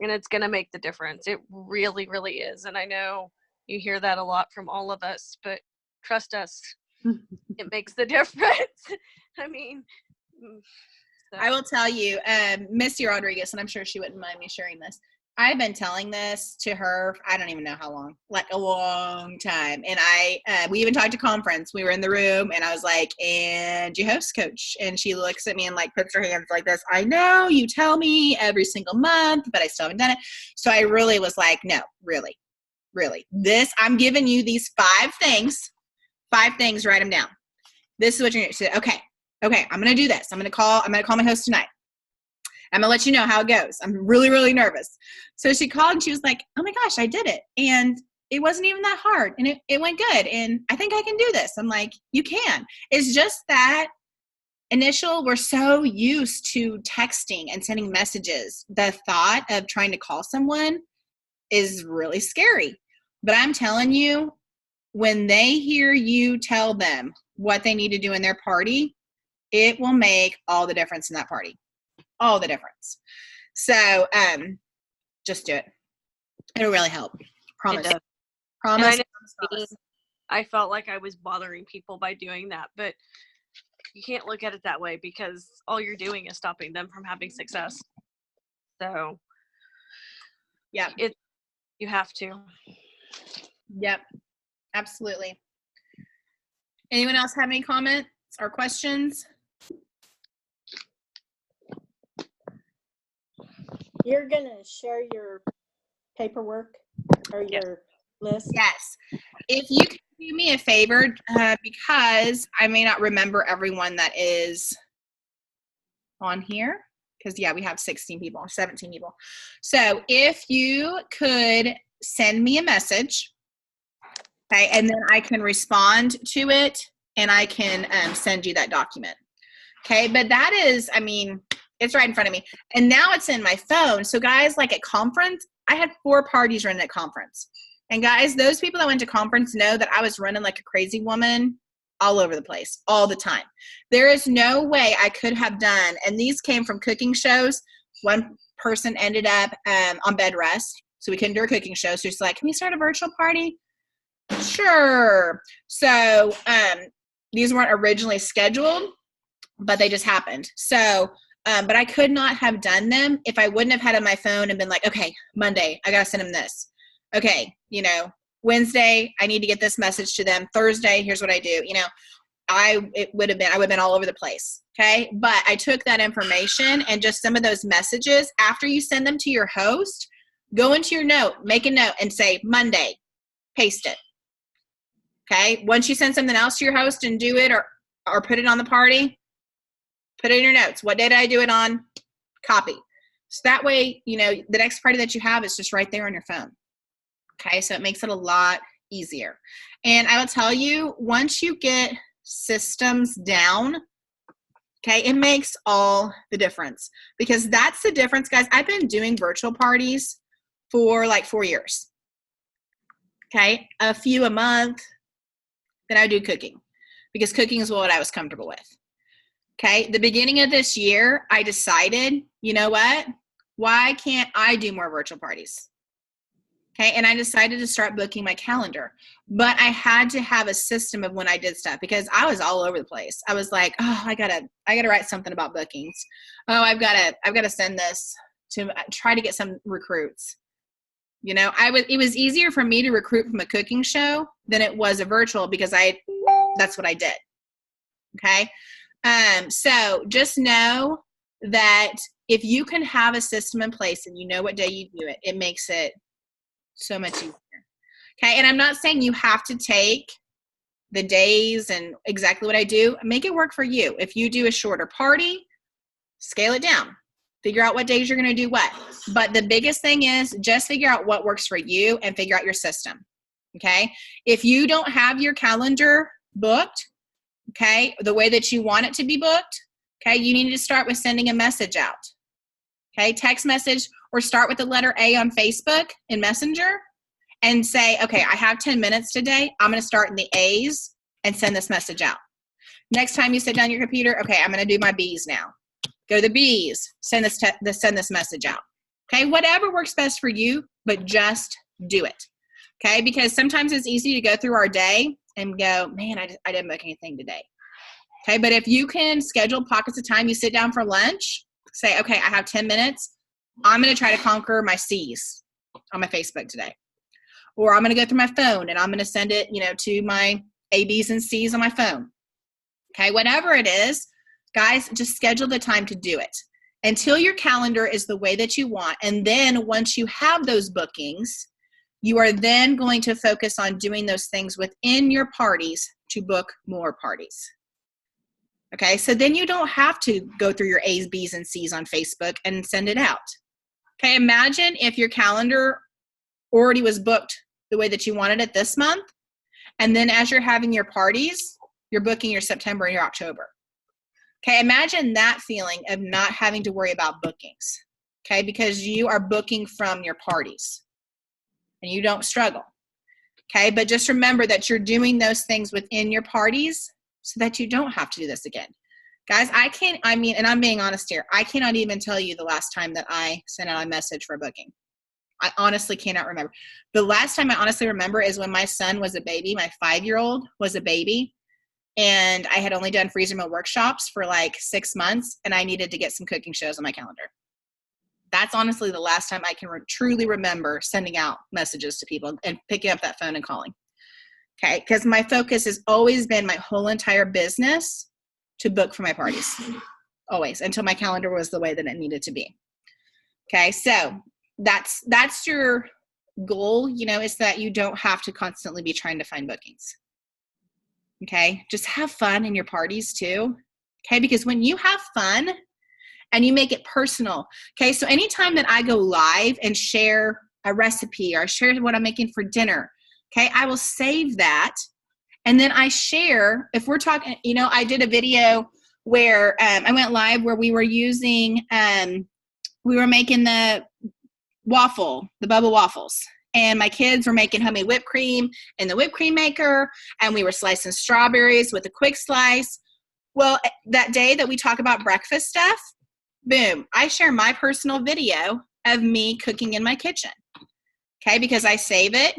And it's going to make the difference. It really, really is. And I know you hear that a lot from all of us, but trust us, it makes the difference. I mean, so. I will tell you, Missy Rodriguez, and I'm sure she wouldn't mind me sharing this. I've been telling this to her, I don't even know how long, like a long time. And we even talked to conference. We were in the room and I was like, and you host coach? And she looks at me and like puts her hands like this. I know you tell me every single month, but I still haven't done it. So I really was like, no, really, this, I'm giving you these 5 things, write them down. This is what you're going to do. Okay. I'm going to do this. I'm going to call my host tonight. I'm going to let you know how it goes. I'm really, really nervous. So she called and she was like, oh my gosh, I did it. And it wasn't even that hard. And it went good. And I think I can do this. I'm like, you can. It's just that we're so used to texting and sending messages. The thought of trying to call someone is really scary. But I'm telling you, when they hear you tell them what they need to do in their party, It will make all the difference in that party. All the difference. So just do it. It'll really help. Promise. It does. Promise. And I know Promise. I felt like I was bothering people by doing that, but you can't look at it that way because all you're doing is stopping them from having success. So Yeah. You have to. Yep. Absolutely. Anyone else have any comments or questions? You're gonna share your paperwork or your list? Yes. If you can do me a favor, because I may not remember everyone that is on here, because yeah, we have 17 people. So if you could send me a message, okay, and then I can respond to it and I can send you that document. Okay, but that is, I mean, it's right in front of me. And now it's in my phone. So guys, like at conference, I had 4 parties running at conference. And guys, those people that went to conference know that I was running like a crazy woman all over the place, all the time. There is no way I could have done, and these came from cooking shows. One person ended up on bed rest, so we couldn't do a cooking show. So she's like, can we start a virtual party? Sure. So these weren't originally scheduled, but they just happened. So, but I could not have done them if I wouldn't have had on my phone and been like, okay, Monday, I got to send them this. Okay, you know, Wednesday, I need to get this message to them. Thursday, here's what I do. You know, I would have been all over the place. Okay. But I took that information and just some of those messages after you send them to your host, go into your note, make a note and say Monday, paste it. Okay. Once you send something else to your host and do it or put it on the party, put it in your notes. What day did I do it on? Copy. So that way, you know, the next party that you have is just right there on your phone. Okay. So it makes it a lot easier. And I will tell you, once you get systems down, okay, it makes all the difference, because that's the difference, guys. I've been doing virtual parties for like 4 years. Okay. A few a month. Then I do cooking, because cooking is what I was comfortable with. Okay. The beginning of this year, I decided, you know what? Why can't I do more virtual parties? Okay. And I decided to start booking my calendar, but I had to have a system of when I did stuff, because I was all over the place. I was like, oh, I gotta write something about bookings. Oh, I've got to send this to try to get some recruits. You know, it was easier for me to recruit from a cooking show than it was a virtual, because that's what I did. Okay. So just know that if you can have a system in place and you know what day you do it, it makes it so much easier. Okay. And I'm not saying you have to take the days and exactly what I do. Make it work for you. If you do a shorter party, scale it down. Figure out what days you're going to do what. But the biggest thing is just figure out what works for you and figure out your system. Okay. If you don't have your calendar booked, okay, the way that you want it to be booked, okay, you need to start with sending a message out. Okay. Text message, or start with the letter A on Facebook in Messenger and say, okay, I have 10 minutes today. I'm going to start in the A's and send this message out. Next time you sit down at your computer, okay, I'm going to do my B's now. Go to the B's, send this message out. Okay, whatever works best for you, but just do it. Okay, because sometimes it's easy to go through our day and go, man, I didn't book anything today. Okay, but if you can schedule pockets of time, you sit down for lunch, say, okay, I have 10 minutes. I'm going to try to conquer my C's on my Facebook today. Or I'm going to go through my phone and I'm going to send it, you know, to my A, B's, and C's on my phone. Okay, whatever it is, guys, just schedule the time to do it until your calendar is the way that you want. And then once you have those bookings, you are then going to focus on doing those things within your parties to book more parties. Okay, so then you don't have to go through your A's, B's, and C's on Facebook and send it out. Okay, imagine if your calendar already was booked the way that you wanted it this month, and then as you're having your parties, you're booking your September and your October. Okay, imagine that feeling of not having to worry about bookings, okay, because you are booking from your parties and you don't struggle. Okay, but just remember that you're doing those things within your parties so that you don't have to do this again. Guys, and I'm being honest here, I cannot even tell you the last time that I sent out a message for a booking. I honestly cannot remember. The last time I honestly remember is when my son was a baby. My 5-year-old was a baby, and I had only done freezer meal workshops for like 6 months, and I needed to get some cooking shows on my calendar. That's honestly the last time I can truly remember sending out messages to people and picking up that phone and calling. Okay, because my focus has always been my whole entire business to book for my parties, always, until my calendar was the way that it needed to be. Okay, so that's your goal, is that you don't have to constantly be trying to find bookings. Okay, just have fun in your parties too. Okay, because when you have fun and you make it personal, okay, so anytime that I go live and share a recipe or I share what I'm making for dinner, okay, I will save that. And then I share, if we're talking, I did a video where I went live where we were using, we were making the Bubba waffles. And my kids were making homemade whipped cream in the whipped cream maker. And we were slicing strawberries with a quick slice. Well, that day that we talk about breakfast stuff, boom, I share my personal video of me cooking in my kitchen. Okay, because I save it,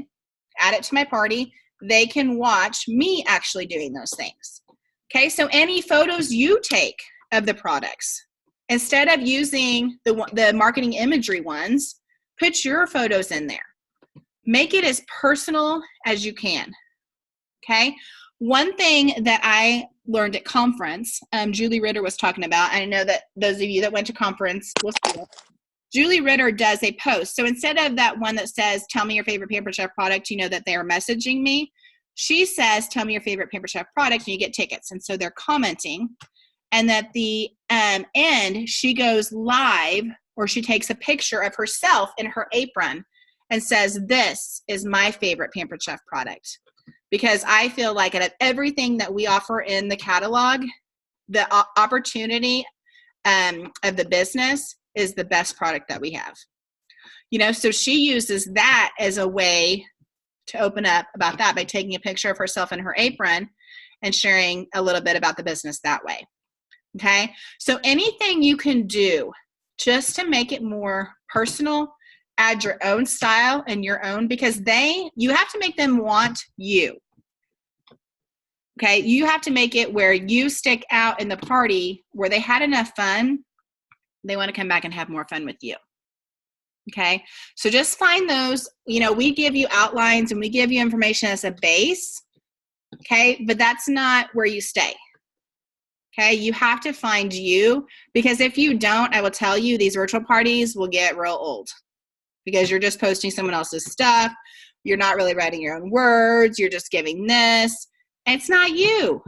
add it to my party. They can watch me actually doing those things. Okay, so any photos you take of the products, instead of using the marketing imagery ones, put your photos in there. Make it as personal as you can. Okay, one thing that I learned at conference, Julie Ritter was talking about, I know that those of you that went to conference will see it. Julie Ritter does a post. So instead of that one that says, tell me your favorite Pampered Chef product, that they are messaging me. She says, tell me your favorite Pampered Chef product, and you get tickets. And so they're commenting. And at the end, she goes live, or she takes a picture of herself in her apron and says, this is my favorite Pampered Chef product. Because I feel like out of everything that we offer in the catalog, the opportunity of the business is the best product that we have. So she uses that as a way to open up about that by taking a picture of herself in her apron and sharing a little bit about the business that way. Okay, so anything you can do just to make it more personal, add your own style and your own, because you have to make them want you. Okay, you have to make it where you stick out in the party where they had enough fun, they want to come back and have more fun with you. Okay, so just find those, we give you outlines and we give you information as a base, okay, but that's not where you stay. Okay, you have to find you, because if you don't, I will tell you, these virtual parties will get real old because you're just posting someone else's stuff. You're not really writing your own words. You're just giving this. It's not you.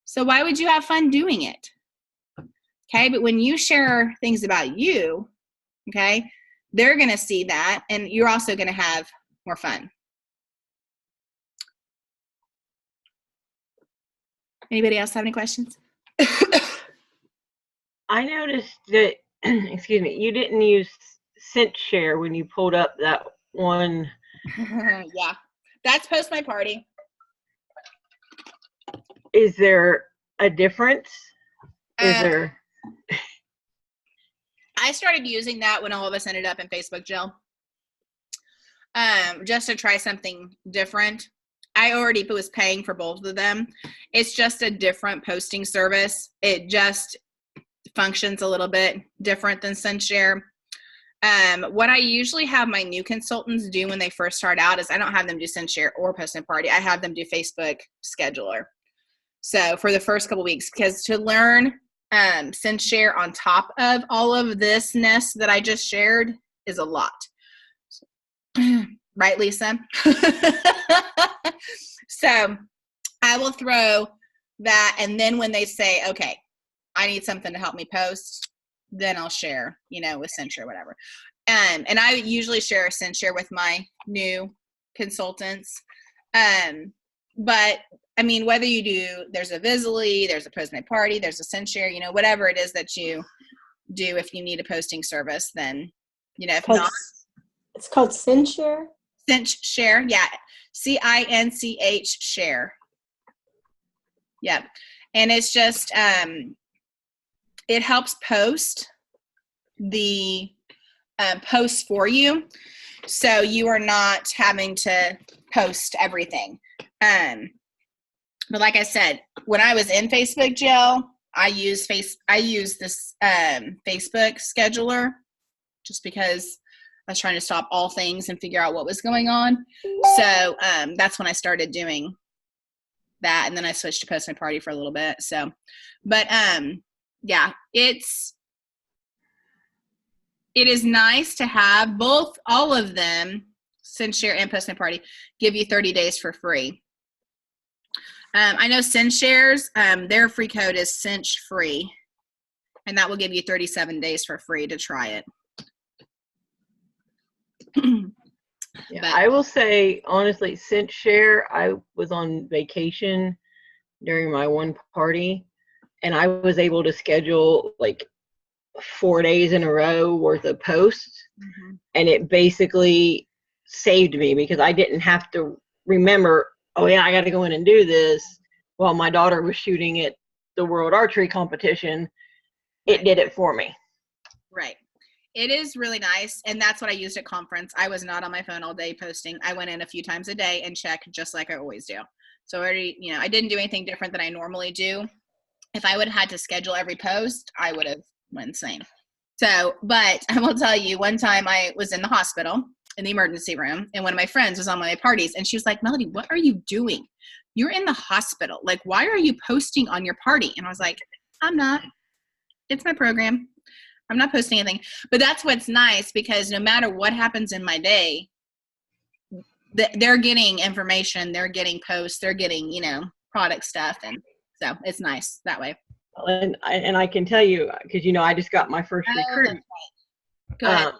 So why would you have fun doing it? Okay, but when you share things about you, okay, they're going to see that, and you're also going to have more fun. Anybody else have any questions? I noticed that, excuse me, you didn't use ScentShare when you pulled up that one. Yeah, that's post my party. Is there a difference? I started using that when all of us ended up in Facebook jail, just to try something different. I already was paying for both of them. It's just a different posting service. It just functions a little bit different than ScentShare. What I usually have my new consultants do when they first start out is I don't have them do ScentShare or Post My Party. I have them do Facebook Scheduler. So for the first couple weeks, because to learn ScentShare on top of all of this ness that I just shared is a lot. Right, Lisa? So I will throw that, and then when they say, okay, I need something to help me post, then I'll share, with ScentShare, whatever. And I usually share ScentShare with my new consultants. But I mean, whether you do, there's a Visily, there's a Post My Party, there's a ScentShare, whatever it is that you do, if you need a posting service, then, if not. It's called ScentShare? ScentShare, yeah. CINCH share. Yep. And it's just, it helps post the posts for you, so you are not having to post everything. But like I said, when I was in Facebook jail, I used this Facebook scheduler just because I was trying to stop all things and figure out what was going on. So that's when I started doing that, and then I switched to Post My Party for a little bit. So, but yeah, it is nice to have all of them, SendShare and Post My Party, give you 30 days for free. I know SendShare's, their free code is Cinch Free, and that will give you 37 days for free to try it. Yeah, But- I will say, honestly, since Share, I was on vacation during my one party, and I was able to schedule like 4 days in a row worth of posts, and it basically saved me because I didn't have to remember, oh yeah, I got to go in and do this while my daughter was shooting at the World Archery Competition. It did it for me. Right. It is really nice, and that's what I used at conference. I was not on my phone all day posting. I went in a few times a day and checked just like I always do. So already, I didn't do anything different than I normally do. If I would have had to schedule every post, I would have went insane. So, but I will tell you, one time I was in the hospital in the emergency room, and one of my friends was on one of my parties, and she was like, Melody, what are you doing? You're in the hospital. Like, why are you posting on your party? And I was like, I'm not. It's my program. I'm not posting anything. But that's what's nice, because no matter what happens in my day, they're getting information, they're getting posts, they're getting, product stuff. And so it's nice that way. And I can tell you, because, I just got my first recruit. Go ahead.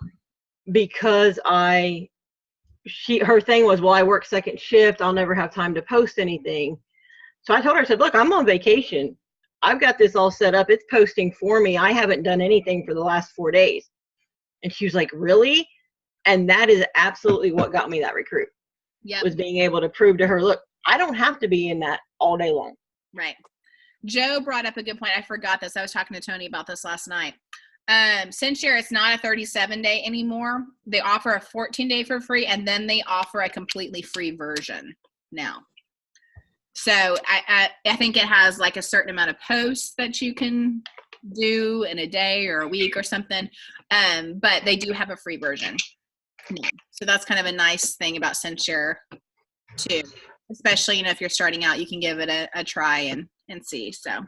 Because her thing was, well, I work second shift. I'll never have time to post anything. So I told her, I said, look, I'm on vacation. I've got this all set up. It's posting for me. I haven't done anything for the last 4 days. And she was like, really? And that is absolutely what got me that recruit. Yeah. Was being able to prove to her, look, I don't have to be in that all day long. Right. Joe brought up a good point. I forgot this. I was talking to Tony about this last night. SendShare, it's not a 37-day anymore. They offer a 14-day for free, and then they offer a completely free version now. So I think it has like a certain amount of posts that you can do in a day or a week or something. But they do have a free version. So that's kind of a nice thing about SendShare too. Especially, if you're starting out, you can give it a try and see. So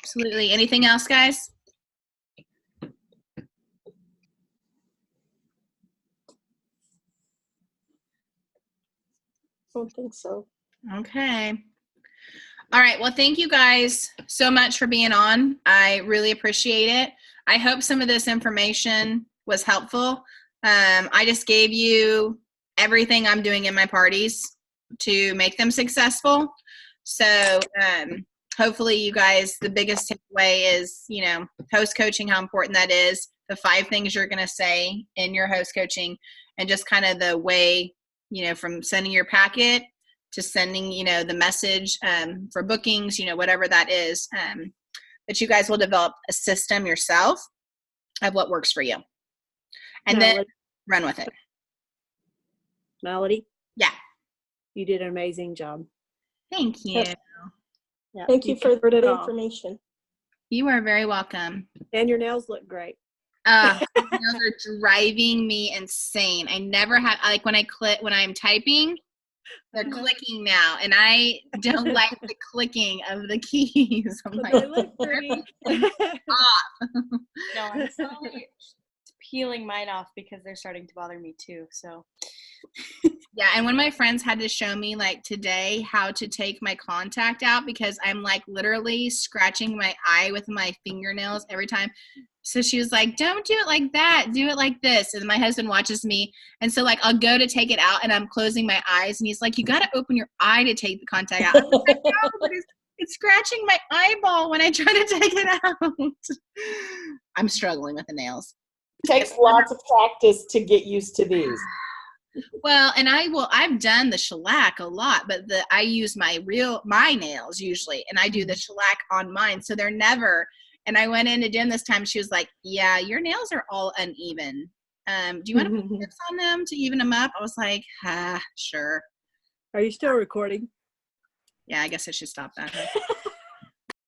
absolutely. Anything else, guys? I don't think so. Okay. All right. Well, thank you guys so much for being on. I really appreciate it. I hope some of this information was helpful. I just gave you everything I'm doing in my parties to make them successful. So hopefully you guys, the biggest takeaway is, host coaching, how important that is, the 5 things you're going to say in your host coaching, and just kind of the way, from sending your packet to sending, the message for bookings, whatever that is, that you guys will develop a system yourself of what works for you. And then run with it. Melody? Yeah. You did an amazing job. Thank you. Yeah. Thank you for covered it the all. information. You are very welcome. And your nails look great. Nails are driving me insane. I never have, like when I'm typing, they're clicking now, and I don't like the clicking of the keys. I'm But like, they look pretty. stop. No, I'm slowly peeling mine off because they're starting to bother me too. So Yeah, and when my friends had to show me like today how to take my contact out, because I'm like literally scratching my eye with my fingernails every time. So she was like, don't do it like that, do it like this. And my husband watches me, and so like I'll go to take it out and I'm closing my eyes, and he's like, you got to open your eye to take the contact out. I'm like, no, but it's scratching my eyeball when I try to take it out. I'm struggling with the nails. Takes lots of practice to get used to these. Well, and I've done the shellac a lot, but I use my nails usually, and I do the shellac on mine. So they're never, and I went in to Jen this time. She was like, yeah, your nails are all uneven. Do you want to put tips on them to even them up? I was like, sure. Are you still recording? Yeah, I guess I should stop that.